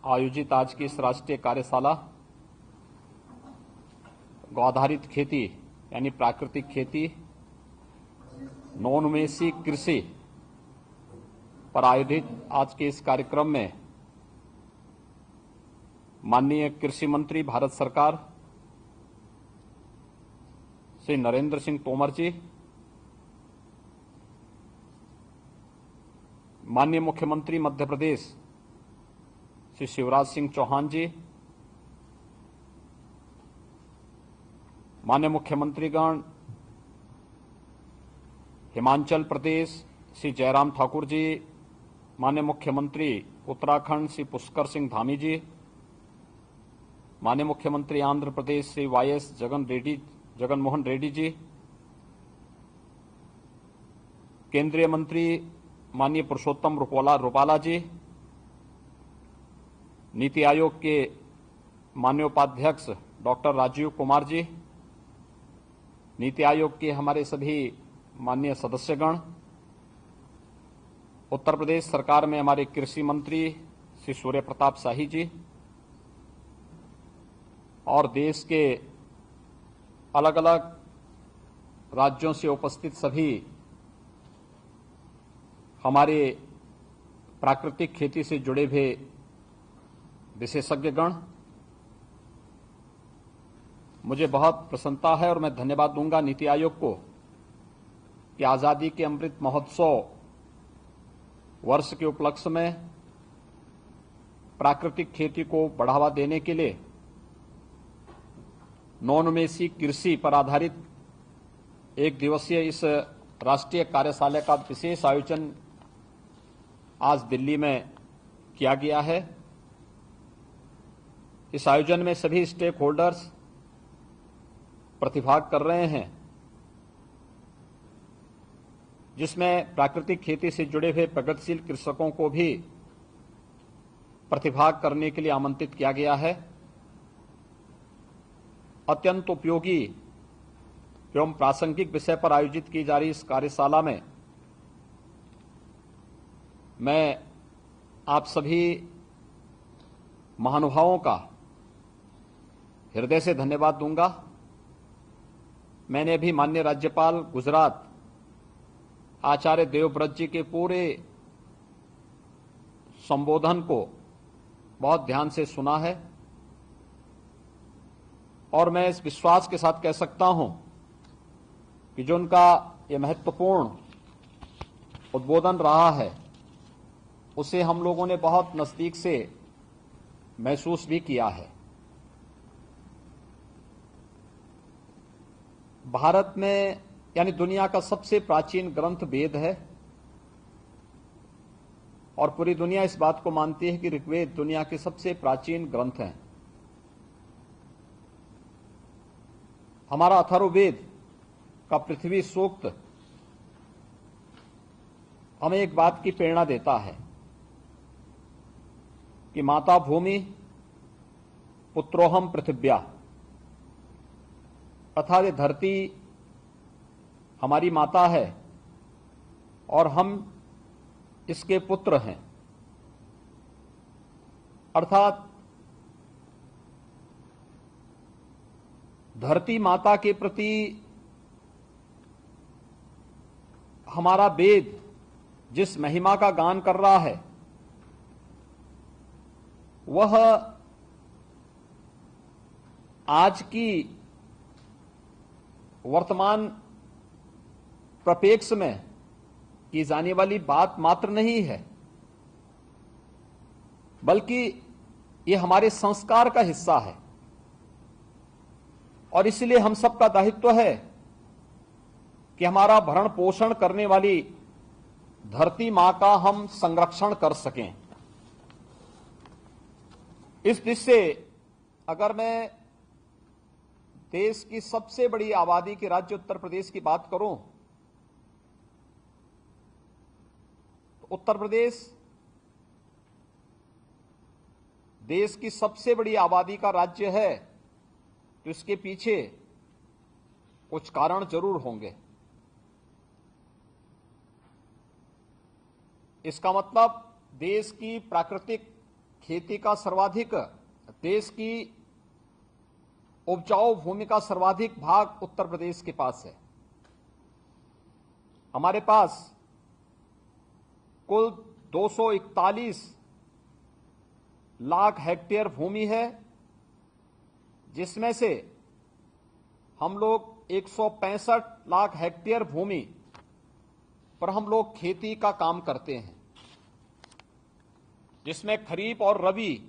आयोजित आज की इस राष्ट्रीय कार्यशाला गौ आधारित खेती यानी प्राकृतिक खेती, नॉन-इन्वेसिव कृषि पर आयोजित आज के इस कार्यक्रम में माननीय कृषि मंत्री भारत सरकार श्री नरेंद्र सिंह तोमर जी, माननीय मुख्यमंत्री मध्य प्रदेश श्री शिवराज सिंह चौहान जी, माननीय मुख्यमंत्रीगण हिमाचल प्रदेश श्री जयराम ठाकुर जी, माननीय मुख्यमंत्री उत्तराखंड श्री पुष्कर सिंह धामी जी, माननीय मुख्यमंत्री आंध्र प्रदेश श्री वाईएस जगनमोहन रेड्डी जी, केंद्रीय मंत्री माननीय पुरुषोत्तम रूपाला जी, नीति आयोग के माननीय उपाध्यक्ष डॉक्टर राजीव कुमार जी, नीति आयोग के हमारे सभी माननीय सदस्यगण, उत्तर प्रदेश सरकार में हमारे कृषि मंत्री श्री सूर्य प्रताप शाही जी और देश के अलग अलग राज्यों से उपस्थित सभी हमारे प्राकृतिक खेती से जुड़े हुए विशेषज्ञगण, मुझे बहुत प्रसन्नता है और मैं धन्यवाद दूंगा नीति आयोग को कि आजादी के अमृत महोत्सव वर्ष के उपलक्ष्य में प्राकृतिक खेती को बढ़ावा देने के लिए नॉन-इन्वेसिव कृषि पर आधारित एक दिवसीय इस राष्ट्रीय कार्यशाला का विशेष आयोजन आज दिल्ली में किया गया है। इस आयोजन में सभी स्टेक होल्डर्स प्रतिभाग कर रहे हैं, जिसमें प्राकृतिक खेती से जुड़े हुए प्रगतिशील कृषकों को भी प्रतिभाग करने के लिए आमंत्रित किया गया है। अत्यंत उपयोगी एवं प्रासंगिक विषय पर आयोजित की जा रही इस कार्यशाला में मैं आप सभी महानुभावों का हृदय से धन्यवाद दूंगा। मैंने अभी माननीय राज्यपाल गुजरात आचार्य देवव्रत जी के पूरे संबोधन को बहुत ध्यान से सुना है और मैं इस विश्वास के साथ कह सकता हूं कि जो उनका ये महत्वपूर्ण उद्बोधन रहा है उसे हम लोगों ने बहुत नजदीक से महसूस भी किया है। भारत में यानी दुनिया का सबसे प्राचीन ग्रंथ वेद है और पूरी दुनिया इस बात को मानती है कि ऋग्वेद दुनिया के सबसे प्राचीन ग्रंथ हैं। हमारा अथर्ववेद का पृथ्वी सूक्त हमें एक बात की प्रेरणा देता है कि माता भूमि पुत्रोहम पृथिव्या, अर्थात ये धरती हमारी माता है और हम इसके पुत्र हैं। अर्थात धरती माता के प्रति हमारा वेद जिस महिमा का गान कर रहा है वह आज की वर्तमान प्रपेक्ष में की जाने वाली बात मात्र नहीं है, बल्कि यह हमारे संस्कार का हिस्सा है और इसलिए हम सबका दायित्व है कि हमारा भरण पोषण करने वाली धरती मां का हम संरक्षण कर सकें। इस दृष्टि से अगर मैं देश की सबसे बड़ी आबादी के राज्य उत्तर प्रदेश की बात करूं तो उत्तर प्रदेश देश की सबसे बड़ी आबादी का राज्य है, तो इसके पीछे कुछ कारण जरूर होंगे। इसका मतलब देश की प्राकृतिक खेती का सर्वाधिक, देश की उपजाऊ भूमि का सर्वाधिक भाग उत्तर प्रदेश के पास है। हमारे पास कुल 241 लाख हेक्टेयर भूमि है, जिसमें से हम लोग 165 लाख हेक्टेयर भूमि पर हम लोग खेती का काम करते हैं, जिसमें खरीफ और रबी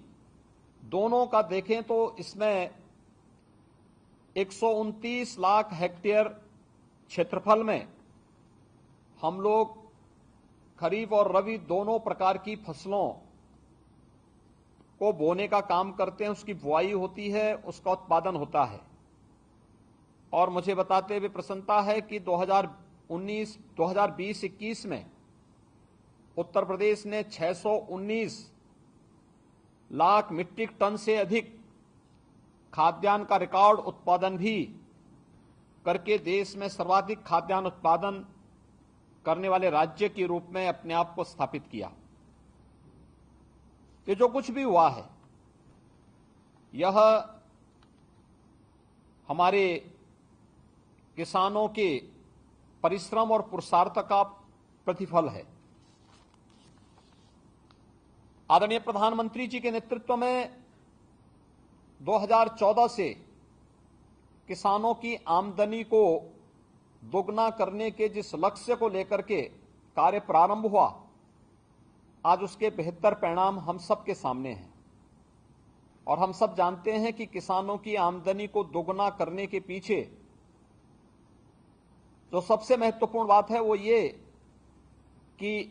दोनों का देखें तो इसमें 129 लाख हेक्टेयर क्षेत्रफल में हम लोग खरीफ और रबी दोनों प्रकार की फसलों को बोने का काम करते हैं। उसकी बुआई होती है, उसका उत्पादन होता है। और मुझे बताते हुए प्रसन्नता है कि 2020-21 में उत्तर प्रदेश ने 619 लाख मीट्रिक टन से अधिक खाद्यान्न का रिकॉर्ड उत्पादन भी करके देश में सर्वाधिक खाद्यान्न उत्पादन करने वाले राज्य के रूप में अपने आप को स्थापित किया। ये जो कुछ भी हुआ है, यह हमारे किसानों के परिश्रम और पुरुषार्थ का प्रतिफल है। आदरणीय प्रधानमंत्री जी के नेतृत्व में 2014 से किसानों की आमदनी को दोगुना करने के जिस लक्ष्य को लेकर के कार्य प्रारंभ हुआ, आज उसके बेहतर परिणाम हम सब के सामने हैं। और हम सब जानते हैं कि किसानों की आमदनी को दोगुना करने के पीछे जो सबसे महत्वपूर्ण बात है वो ये कि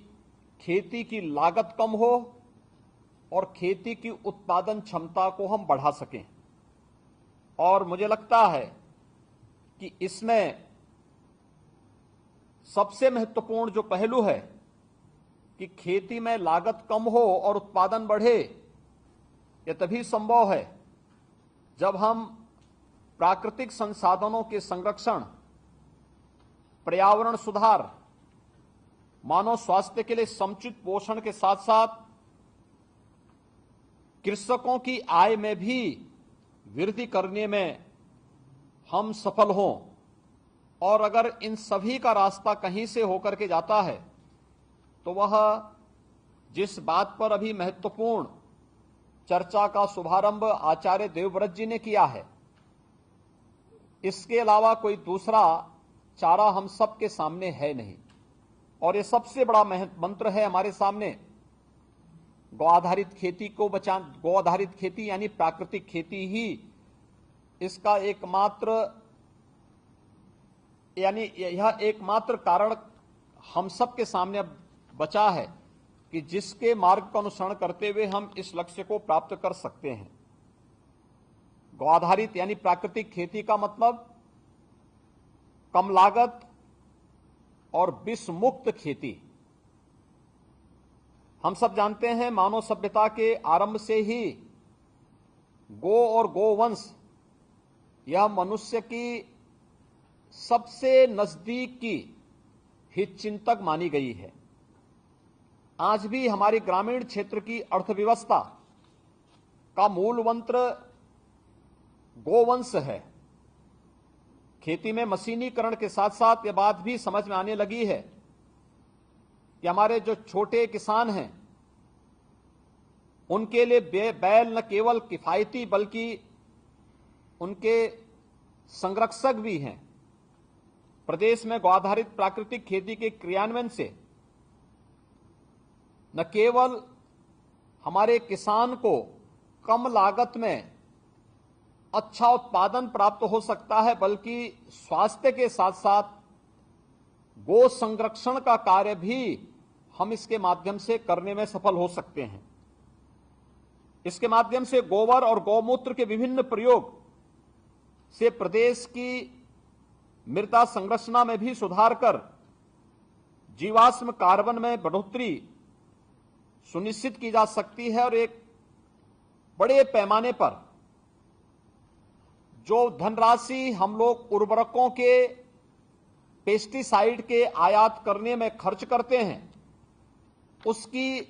खेती की लागत कम हो और खेती की उत्पादन क्षमता को हम बढ़ा सकें। और मुझे लगता है कि इसमें सबसे महत्वपूर्ण जो पहलू है कि खेती में लागत कम हो और उत्पादन बढ़े, यह तभी संभव है जब हम प्राकृतिक संसाधनों के संरक्षण, पर्यावरण सुधार, मानव स्वास्थ्य के लिए समुचित पोषण के साथ साथ कृषकों की आय में भी वृद्धि करने में हम सफल हों। और अगर इन सभी का रास्ता कहीं से होकर के जाता है तो वह जिस बात पर अभी महत्वपूर्ण चर्चा का शुभारंभ आचार्य देवव्रत जी ने किया है, इसके अलावा कोई दूसरा चारा हम सबके सामने है नहीं। और ये सबसे बड़ा मंत्र है हमारे सामने, गौ आधारित खेती को बचाना। गौ आधारित खेती यानी प्राकृतिक खेती ही इसका एकमात्र, यानी यह एकमात्र कारण हम सबके सामने बचा है कि जिसके मार्ग का अनुसरण करते हुए हम इस लक्ष्य को प्राप्त कर सकते हैं। गौ आधारित यानी प्राकृतिक खेती का मतलब कम लागत और विष मुक्त खेती। हम सब जानते हैं मानव सभ्यता के आरंभ से ही गो और गोवंश यह मनुष्य की सबसे नजदीक की हितचिंतक मानी गई है। आज भी हमारी ग्रामीण क्षेत्र की अर्थव्यवस्था का मूल मंत्र गोवंश है। खेती में मशीनीकरण के साथ साथ यह बात भी समझ में आने लगी है कि हमारे जो छोटे किसान हैं उनके लिए बैल न केवल किफायती बल्कि उनके संरक्षक भी हैं। प्रदेश में गौ आधारित प्राकृतिक खेती के क्रियान्वयन से न केवल हमारे किसान को कम लागत में अच्छा उत्पादन प्राप्त हो सकता है, बल्कि स्वास्थ्य के साथ साथ गो संरक्षण का कार्य भी हम इसके माध्यम से करने में सफल हो सकते हैं। इसके माध्यम से गोबर और गौमूत्र के विभिन्न प्रयोग से प्रदेश की मृदा संरचना में भी सुधार कर जीवाश्म कार्बन में बढ़ोतरी सुनिश्चित की जा सकती है। और एक बड़े पैमाने पर जो धनराशि हम लोग उर्वरकों के, पेस्टिसाइड के आयात करने में खर्च करते हैं, उसकी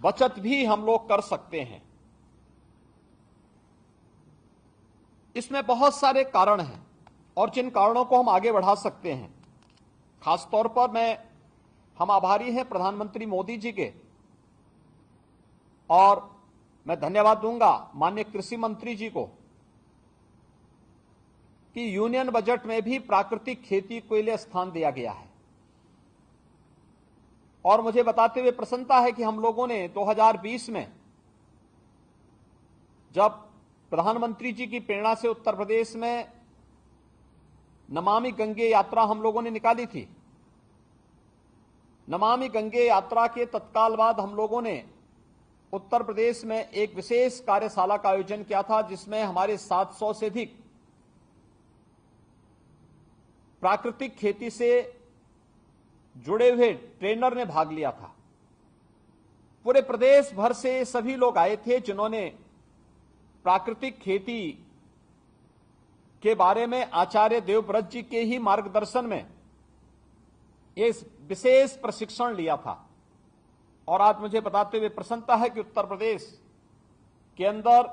बचत भी हम लोग कर सकते हैं। इसमें बहुत सारे कारण हैं और जिन कारणों को हम आगे बढ़ा सकते हैं, खासतौर पर हम आभारी हैं प्रधानमंत्री मोदी जी के, और मैं धन्यवाद दूंगा माननीय कृषि मंत्री जी को कि यूनियन बजट में भी प्राकृतिक खेती के लिए स्थान दिया गया है। और मुझे बताते हुए प्रसन्नता है कि हम लोगों ने 2020 में जब प्रधानमंत्री जी की प्रेरणा से उत्तर प्रदेश में नमामि गंगे यात्रा हम लोगों ने निकाली थी, नमामि गंगे यात्रा के तत्काल बाद हम लोगों ने उत्तर प्रदेश में एक विशेष कार्यशाला का आयोजन किया था, जिसमें हमारे 700 से अधिक प्राकृतिक खेती से जुड़े हुए ट्रेनर ने भाग लिया था। पूरे प्रदेश भर से सभी लोग आए थे जिन्होंने प्राकृतिक खेती के बारे में आचार्य देवव्रत जी के ही मार्गदर्शन में इस विशेष प्रशिक्षण लिया था। और आज मुझे बताते हुए प्रसन्नता है कि उत्तर प्रदेश के अंदर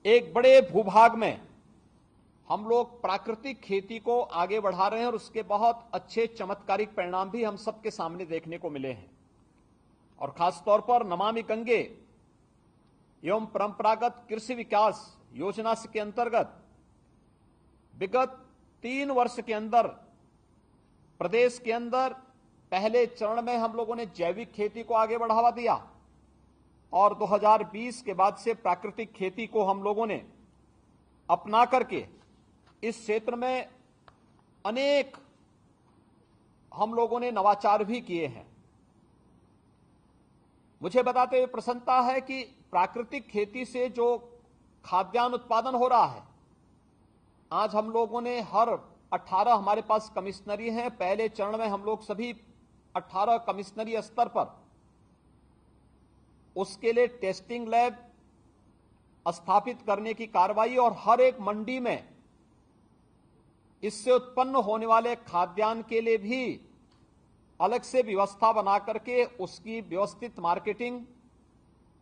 एक बड़े भूभाग में हम लोग प्राकृतिक खेती को आगे बढ़ा रहे हैं और उसके बहुत अच्छे चमत्कारिक परिणाम भी हम सबके सामने देखने को मिले हैं। और खासतौर पर नमामि गंगे एवं परंपरागत कृषि विकास योजना के अंतर्गत विगत 3 वर्ष के अंदर प्रदेश के अंदर पहले चरण में हम लोगों ने जैविक खेती को आगे बढ़ावा दिया और 2020 के बाद से प्राकृतिक खेती को हम लोगों ने अपना करके इस क्षेत्र में अनेक हम लोगों ने नवाचार भी किए हैं। मुझे बताते हुए प्रसन्नता है कि प्राकृतिक खेती से जो खाद्यान्न उत्पादन हो रहा है, आज हम लोगों ने हर 18 हमारे पास कमिश्नरी हैं। पहले चरण में हम लोग सभी 18 कमिश्नरी स्तर पर उसके लिए टेस्टिंग लैब स्थापित करने की कार्रवाई और हर एक मंडी में इससे उत्पन्न होने वाले खाद्यान्न के लिए भी अलग से व्यवस्था बना करके उसकी व्यवस्थित मार्केटिंग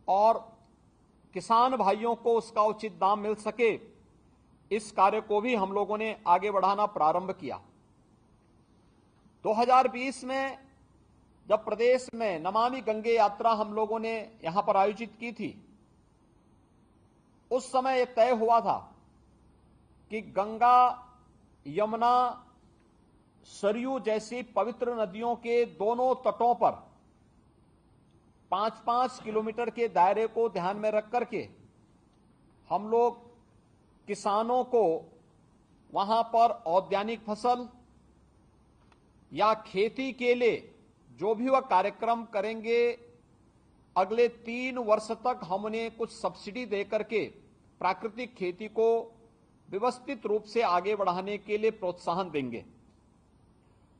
और किसान भाइयों को उसका उचित दाम मिल सके, इस कार्य को भी हम लोगों ने आगे बढ़ाना प्रारंभ किया। 2020 में जब प्रदेश में नमामि गंगे यात्रा हम लोगों ने यहां पर आयोजित की थी, उस समय यह तय हुआ था कि गंगा, यमुना, सरयू जैसी पवित्र नदियों के दोनों तटों पर 5-5 किलोमीटर के दायरे को ध्यान में रख करके हम लोग किसानों को वहां पर औद्यानिक फसल या खेती के लिए जो भी वह कार्यक्रम करेंगे, अगले 3 वर्ष तक हमने कुछ सब्सिडी देकर के प्राकृतिक खेती को व्यवस्थित रूप से आगे बढ़ाने के लिए प्रोत्साहन देंगे।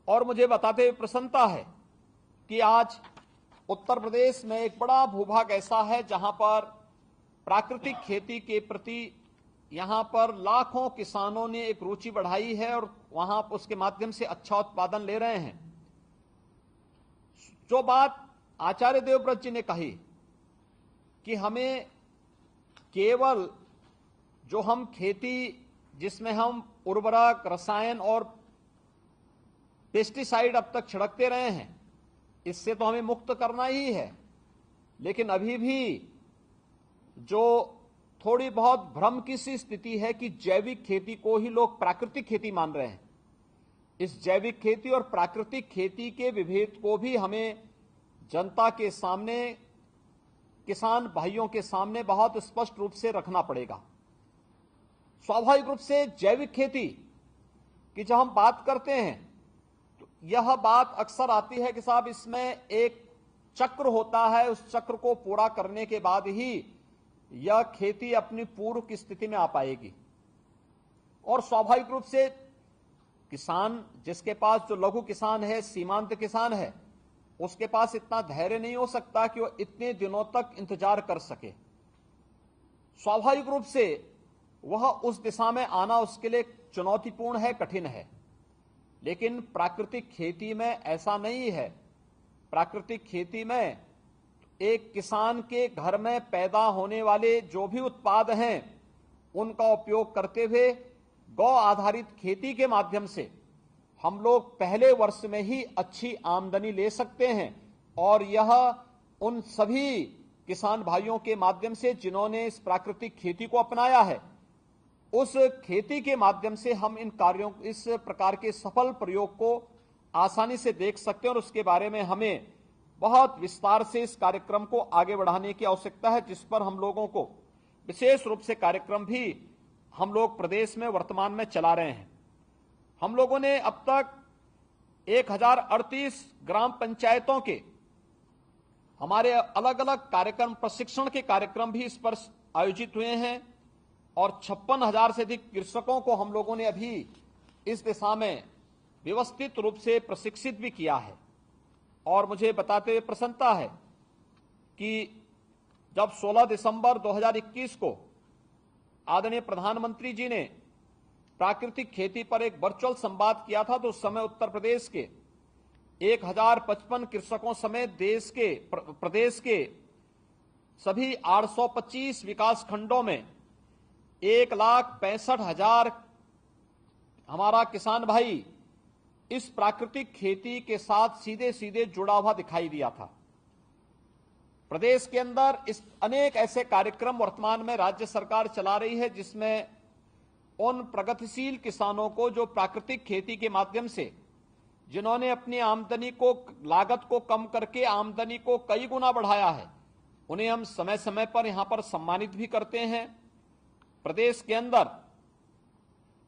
और मुझे बताते हुए प्रसन्नता है कि आज उत्तर प्रदेश में एक बड़ा भूभाग ऐसा है जहां पर प्राकृतिक खेती के प्रति यहां पर लाखों किसानों ने एक रुचि बढ़ाई है और वहां उसके माध्यम से अच्छा उत्पादन ले रहे हैं। जो बात आचार्य देवव्रत जी ने कही कि हमें केवल जो हम खेती जिसमें हम उर्वरक, रसायन और पेस्टिसाइड अब तक छिड़कते रहे हैं, इससे तो हमें मुक्त करना ही है। लेकिन अभी भी जो थोड़ी बहुत भ्रम की सी स्थिति है कि जैविक खेती को ही लोग प्राकृतिक खेती मान रहे हैं। इस जैविक खेती और प्राकृतिक खेती के विभेद को भी हमें जनता के सामने, किसान भाइयों के सामने बहुत स्पष्ट रूप से रखना पड़ेगा। स्वाभाविक रूप से जैविक खेती की जब हम बात करते हैं तो यह बात अक्सर आती है कि साहब इसमें एक चक्र होता है, उस चक्र को पूरा करने के बाद ही यह खेती अपनी पूर्व की स्थिति में आ पाएगी। और स्वाभाविक रूप से किसान जिसके पास, जो लघु किसान है, सीमांत किसान है, उसके पास इतना धैर्य नहीं हो सकता कि वह इतने दिनों तक इंतजार कर सके। स्वाभाविक रूप से वह उस दिशा में आना उसके लिए चुनौतीपूर्ण है, कठिन है। लेकिन प्राकृतिक खेती में ऐसा नहीं है। प्राकृतिक खेती में एक किसान के घर में पैदा होने वाले जो भी उत्पाद हैं उनका उपयोग करते हुए गौ आधारित खेती के माध्यम से हम लोग पहले वर्ष में ही अच्छी आमदनी ले सकते हैं। और यह उन सभी किसान भाइयों के माध्यम से जिन्होंने इस प्राकृतिक खेती को अपनाया है, उस खेती के माध्यम से हम इन कार्यों, इस प्रकार के सफल प्रयोग को आसानी से देख सकते हैं। और उसके बारे में हमें बहुत विस्तार से इस कार्यक्रम को आगे बढ़ाने की आवश्यकता है, जिस पर हम लोगों को विशेष रूप से कार्यक्रम भी हम लोग प्रदेश में वर्तमान में चला रहे हैं। हम लोगों ने अब तक 1038 ग्राम पंचायतों के हमारे अलग अलग कार्यक्रम, प्रशिक्षण के कार्यक्रम भी इस पर आयोजित हुए हैं और 56,000 से अधिक कृषकों को हम लोगों ने अभी इस दिशा में व्यवस्थित रूप से प्रशिक्षित भी किया है। और मुझे बताते हुए प्रसन्नता है कि जब 16 दिसंबर 2021 को आदरणीय प्रधानमंत्री जी ने प्राकृतिक खेती पर एक वर्चुअल संवाद किया था, तो उस समय उत्तर प्रदेश के 1055 कृषकों समेत प्रदेश के सभी 825 विकास खंडों में 1,65,000 हमारा किसान भाई इस प्राकृतिक खेती के साथ सीधे सीधे जुड़ा हुआ दिखाई दिया था। प्रदेश के अंदर इस अनेक ऐसे कार्यक्रम वर्तमान में राज्य सरकार चला रही है, जिसमें उन प्रगतिशील किसानों को जो प्राकृतिक खेती के माध्यम से जिन्होंने अपनी आमदनी को, लागत को कम करके आमदनी को कई गुना बढ़ाया है, उन्हें हम समय समय पर यहां पर सम्मानित भी करते हैं। प्रदेश के अंदर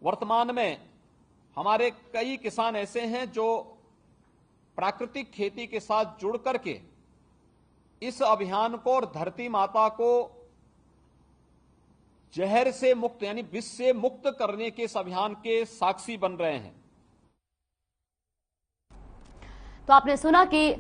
वर्तमान में हमारे कई किसान ऐसे हैं जो प्राकृतिक खेती के साथ जुड़ करके इस अभियान को और धरती माता को जहर से मुक्त यानी विष से मुक्त करने के इस अभियान के साक्षी बन रहे हैं। तो आपने सुना कि